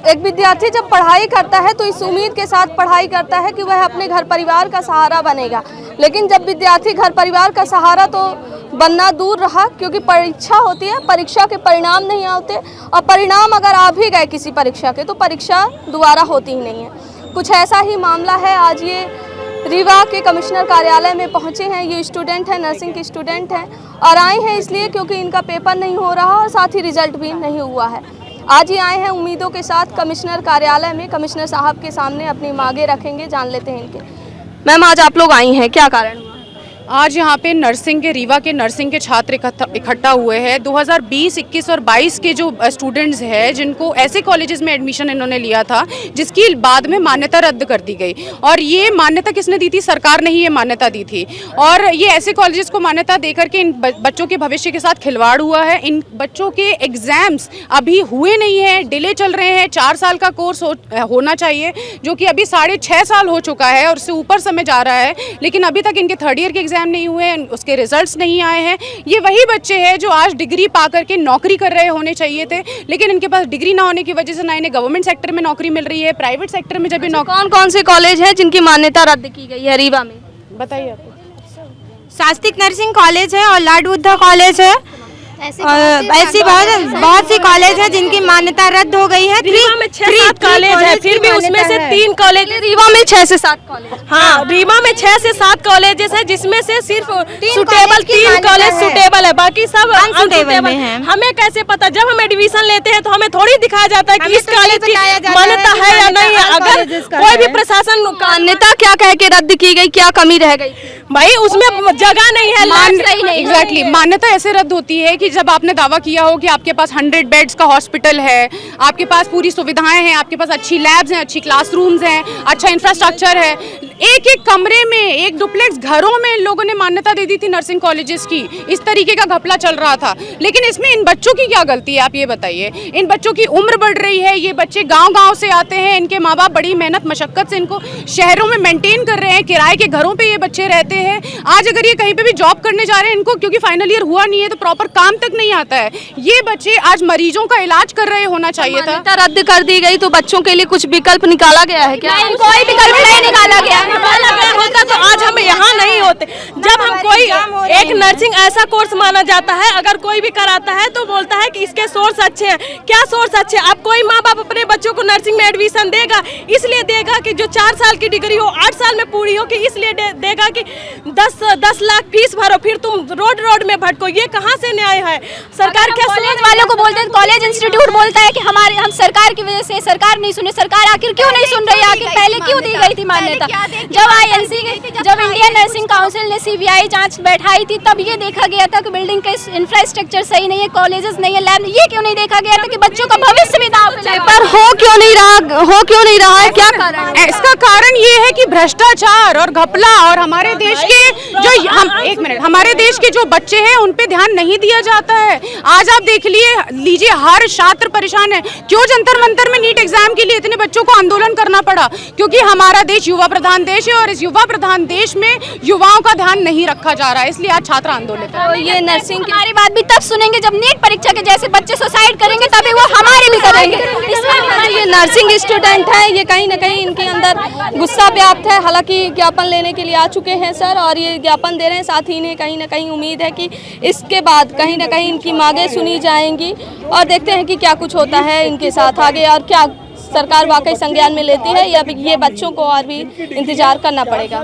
एक विद्यार्थी जब पढ़ाई करता है तो इस उम्मीद के साथ पढ़ाई करता है कि वह अपने घर परिवार का सहारा बनेगा, लेकिन जब विद्यार्थी घर परिवार का सहारा तो बनना दूर रहा, क्योंकि परीक्षा होती है, परीक्षा के परिणाम नहीं आते, और परिणाम अगर आ भी गए किसी परीक्षा के तो परीक्षा दोबारा होती ही नहीं है। कुछ ऐसा ही मामला है। आज ये रीवा के कमिश्नर कार्यालय में पहुंचे हैं। ये स्टूडेंट हैं, नर्सिंग के स्टूडेंट हैं, और आए हैं इसलिए क्योंकि इनका पेपर नहीं हो रहा और साथ ही रिजल्ट भी नहीं हुआ है। आज ही आए हैं उम्मीदों के साथ कमिश्नर कार्यालय में। कमिश्नर साहब के सामने अपनी मांगे रखेंगे, जान लेते हैं इनके। मैम, आज आप लोग आई हैं, क्या कारण हुआ? आज यहाँ पे नर्सिंग के रीवा के नर्सिंग के छात्र इकट्ठा हुए हैं। 2020, 21 और 22 के जो स्टूडेंट्स हैं जिनको ऐसे कॉलेजेस में एडमिशन इन्होंने लिया था जिसकी बाद में मान्यता रद्द कर दी गई, और ये मान्यता किसने दी थी? सरकार ने ही ये मान्यता दी थी। और ये ऐसे कॉलेजेस को मान्यता देकर के इन बच्चों के भविष्य के साथ खिलवाड़ हुआ है। इन बच्चों के एग्जाम्स अभी हुए नहीं हैं, डिले चल रहे हैं। 4 साल का कोर्स होना चाहिए, जो कि अभी 6.5 साल हो चुका है और उससे ऊपर समय जा रहा है, लेकिन अभी तक इनके 3rd ईयर के एग्जाम नहीं हुए, उसके रिजल्ट्स नहीं आए हैं। ये वही बच्चे हैं जो आज डिग्री पा करके नौकरी कर रहे होने चाहिए थे, लेकिन इनके पास डिग्री ना होने की वजह से ना इन्हें गवर्नमेंट सेक्टर में नौकरी मिल रही है, प्राइवेट सेक्टर में जब कौन से कॉलेज हैं जिनकी मान्यता रद्द की गई है रीवा में? बताइए आपको। शास्त्रिक नर्सिंग कॉलेज है और लॉर्ड बुद्धा कॉलेज है, ऐसी बहुत सी कॉलेज है जिनकी मान्यता रद्द हो गई है। रीवा में 6-7 कॉलेज है, फिर भी उसमें से 3 कॉलेज। रीवा में 6 से 7 कॉलेज। हाँ, रीवा में 6 से 7 कॉलेजेस है, जिसमें से सिर्फ सुटेबल 3 कॉलेज सुटेबल है, बाकी सब अनसुटेबल में है। हमें कैसे पता? जब हम एडमिशन लेते हैं तो हमें थोड़ी दिखाया जाता है कि इस कॉलेज की मान्यता है या नहीं है। अगर कोई भी प्रशासन मान्यता क्या कह के रद्द की गई, क्या कमी रह गई भाई? उसमें जगह नहीं है। एग्जैक्टली, मान्यता ऐसे रद्द होती है कि जब आपने दावा किया हो कि आपके पास 100 बेड्स का हॉस्पिटल है, आपके पास पूरी सुविधाएं हैं, आपके पास अच्छी लैब्स हैं, अच्छी क्लासरूम्स हैं, अच्छा इंफ्रास्ट्रक्चर है, एक कमरे में, एक डुप्लेक्स घरों में इन लोगों ने मान्यता दे दी थी नर्सिंग कॉलेजेस की। इस तरीके का घपला चल रहा था, लेकिन इसमें इन बच्चों की क्या गलती है, आप ये बताइए? इन बच्चों की उम्र बढ़ रही है, ये बच्चे गाँव से आते हैं, इनके माँ बाप बड़ी मेहनत मशक्कत से इनको शहरों में मेंटेन कर रहे हैं, किराए के घरों पे ये बच्चे रहते हैं। आज अगर ये कहीं पे भी जॉब करने जा रहे हैं, इनको क्योंकि फाइनल ईयर हुआ नहीं है तो प्रॉपर काम तक नहीं आता है। ये बच्चे आज मरीजों का इलाज कर रहे होना चाहिए था। मान्यता रद्द कर दी गई तो बच्चों के लिए कुछ विकल्प निकाला गया है क्या? कोई विकल्प नहीं निकाला गया होता तो आज हम यहाँ नहीं होते। जब हम कोई एक नर्सिंग ऐसा कोर्स माना जाता है, अगर कोई भी कराता है तो बोलता है कि इसके सोर्स अच्छे हैं। क्या सोर्स अच्छे? अब कोई माँ बाप अपने बच्चों को नर्सिंग में एडमिशन देगा, इसलिए देगा कि जो 4 साल की डिग्री हो 8 साल में पूरी हो, कि इसलिए देगा कि 10 लाख फीस भरो, फिर तुम रोड में भटको। ये कहाँ से न्याय है? सरकार क्या कॉलेज वालों को बोलते हैं, कॉलेज इंस्टीट्यूट बोलता है कि हम सरकार की वजह से, सरकार नहीं सुने। सरकार आखिर क्यों नहीं सुन रही? आखिर पहले क्यों दी गई थी मान्यता? जब इंडियन नर्सिंग काउंसिल ने CBI जांच बैठाई थी, तब ये देखा गया था कि बिल्डिंग का इंफ्रास्ट्रक्चर सही नहीं है, कॉलेजेस नहीं है, लैब। ये क्यों नहीं देखा गया था कि बच्चों का भविष्य भी दांव पे पर हो क्यों नहीं रहा है? क्या कारण? इसका कारण ये है कि भ्रष्टाचार और घपला, और हमारे देश के हमारे देश के जो बच्चे हैं उन पे ध्यान नहीं दिया जाता है। आज आप देख लीजिए हर छात्र परेशान है। क्यों जंतर मंतर में नीट एग्जाम के लिए इतने बच्चों को आंदोलन करना पड़ा? क्योंकि हमारा देश युवा प्रधान देश है, और इस युवा प्रधान देश में युवाओं का ध्यान नहीं रखा जा रहा है, इसलिए आज छात्र आंदोलित है। तो ये नर्सिंग हमारी बात भी तब सुनेंगे जब नीट परीक्षा के जैसे बच्चे सुसाइड करेंगे, तभी वो हमारे भी करेंगे। ये नर्सिंग स्टूडेंट हैं, ये कहीं ना कहीं इनके अंदर गुस्सा व्याप्त है। हालांकि ज्ञापन लेने के लिए आ चुके हैं सर, और ये ज्ञापन दे रहे हैं। साथ ही इन्हें कहीं ना कहीं उम्मीद है कि इसके बाद कहीं ना कहीं इनकी मांगें सुनी जाएंगी, और देखते हैं कि क्या कुछ होता है इनके साथ आगे, और क्या सरकार वाकई संज्ञान में लेती है, या ये बच्चों को और भी इंतजार करना पड़ेगा।